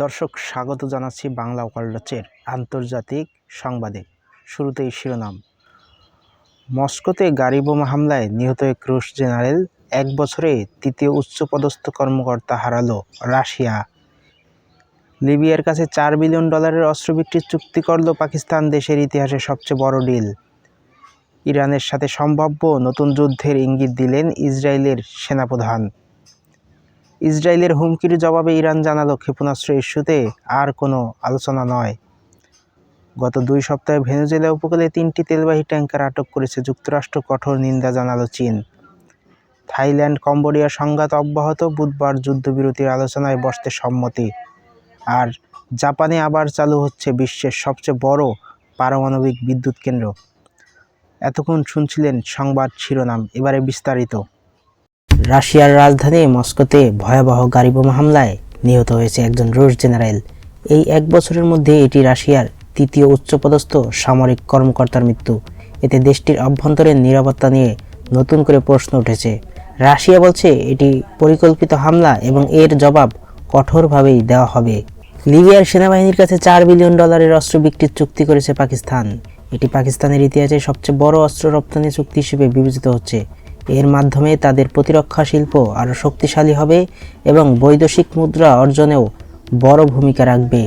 দর্শক স্বাগত জানাচ্ছি বাংলা ওয়ার্ল্ডওয়াচের আন্তর্জাতিক সংবাদে। শুরুতেই শিরোনাম। মস্কোতে গাড়ি বোমা হামলায় নিহত এক রুশ জেনারেল, 1 বছরে তৃতীয় উচ্চপদস্থ কর্মকর্তা হারালো রাশিয়া। লিবিয়ার কাছে $4 বিলিয়ন অস্ত্র বিক্রির চুক্তি করল পাকিস্তান, দেশের ইতিহাসে সবচেয়ে বড় ডিল। ইরানের সাথে সম্ভাব্য নতুন যুদ্ধের ইঙ্গিত দিলেন ইসরায়েলের সেনাপ্রধান। ইসরায়েলের হুমকির জবাবে ইরান জানালো, ক্ষেপণাস্ত্র ইস্যুতে আর কোনো আলোচনা নয়। গত 2 সপ্তাহে ভেনেজুয়েলা উপকূলে 3টি তেলবাহী ট্যাঙ্কার আটক করেছে যুক্তরাষ্ট্র, কঠোর নিন্দা জানালো চীন। থাইল্যান্ড কম্বোডিয়া সংঘাত অব্যাহত, বুধবার যুদ্ধবিরতির আলোচনায় বসতে সম্মতি। আর জাপানে আবার চালু হচ্ছে বিশ্বের সবচেয়ে বড় পারমাণবিক বিদ্যুৎ কেন্দ্র। এতক্ষণ শুনছিলেন সংবাদ শিরোনাম, এবারে বিস্তারিত। রাশিয়ার রাজধানী মস্কোতে ভয়াবহ গাড়ি বোমা হামলায় নিহত হয়েছে একজন রুশ জেনারেল। এই 1 বছরের মধ্যে এটি রাশিয়ার তৃতীয় উচ্চপদস্থ সামরিক কর্মকর্তার মৃত্যু। এতে দেশটির অভ্যন্তরীণ নিরাপত্তা নিয়ে নতুন করে প্রশ্ন উঠেছে। রাশিয়া বলছে এটি পরিকল্পিত হামলা এবং এর জবাব কঠোরভাবেই দেওয়া হবে। লিবিয়ার সেনাবাহিনীর কাছে $4 বিলিয়ন অস্ত্র বিক্রির চুক্তি করেছে পাকিস্তান। এটি পাকিস্তানের ইতিহাসে সবচেয়ে বড় অস্ত্র রপ্তানি চুক্তি হিসেবে বিবেচিত হচ্ছে। এর মাধ্যমে তাদের প্রতিরক্ষা শিল্প আরও শক্তিশালী হবে এবং বৈদেশিক মুদ্রা অর্জনেও বড় ভূমিকা রাখবে।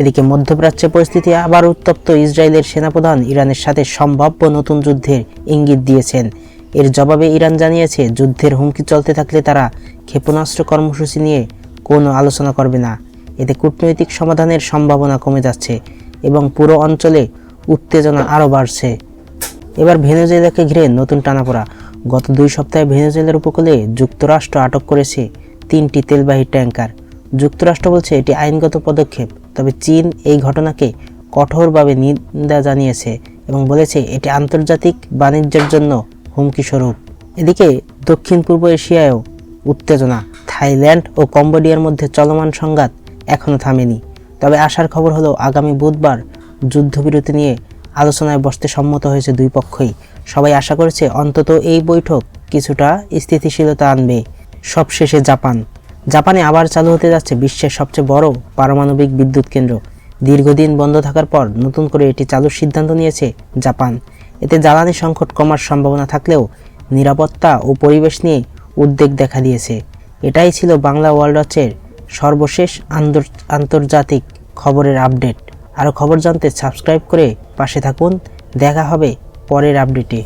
এদিকে মধ্যপ্রাচ্যে পরিস্থিতি আবার উত্তপ্ত। ইসরায়েলের সেনাপ্রধান ইরানের সাথে সম্ভাব্য নতুন যুদ্ধের ইঙ্গিত দিয়েছেন। এর জবাবে ইরান জানিয়েছে, যুদ্ধের হুমকি চলতে থাকলে তারা ক্ষেপণাস্ত্র কর্মসূচি নিয়ে কোনো আলোচনা করবে না। এতে কূটনৈতিক সমাধানের সম্ভাবনা কমে যাচ্ছে এবং পুরো অঞ্চলে উত্তেজনা আরও বাড়ছে। এবার ভেনেজুয়েলাকে ঘিরে নতুন টানাপোড়া। গত 2 সপ্তাহে ভেনেজুয়েলার উপকূলে যুক্তরাষ্ট্র আটক করেছে 3টি তেলবাহী ট্যাঙ্কার। যুক্তরাষ্ট্র বলছে এটি আইনগত পদক্ষেপ, তবে চীন এই ঘটনাকে কঠোরভাবে নিন্দা জানিয়েছে এবং বলেছে এটি আন্তর্জাতিক বাণিজ্যের জন্য হুমকি স্বরূপ। এদিকে দক্ষিণ পূর্ব এশিয়ায়ও উত্তেজনা। থাইল্যান্ড ও কম্বোডিয়ার মধ্যে চলমান সংঘাত এখনও থামেনি। তবে আশার খবর হলো, আগামী বুধবার যুদ্ধবিরতি নিয়ে আলোচনায় বসতে সম্মত হয়েছে 2 পক্ষই। সবাই আশা করছে অন্তত এই বৈঠক কিছুটা স্থিতিশীলতা আনবে। সবশেষে জাপানে আবার চালু হতে যাচ্ছে বিশ্বের সবচেয়ে বড় পারমাণবিক বিদ্যুৎ কেন্দ্র। দীর্ঘদিন বন্ধ থাকার পর নতুন করে এটি চালুর সিদ্ধান্ত নিয়েছে জাপান। এতে জ্বালানি সংকট কমার সম্ভাবনা থাকলেও নিরাপত্তা ও পরিবেশ নিয়ে উদ্বেগ দেখা দিয়েছে। এটাই ছিল বাংলা ওয়ার্ল্ডওয়াচের সর্বশেষ আন্তর্জাতিক খবরের আপডেট। আরও খবর জানতে সাবস্ক্রাইব করে পাশে থাকুন। দেখা হবে পরের আপডেটে।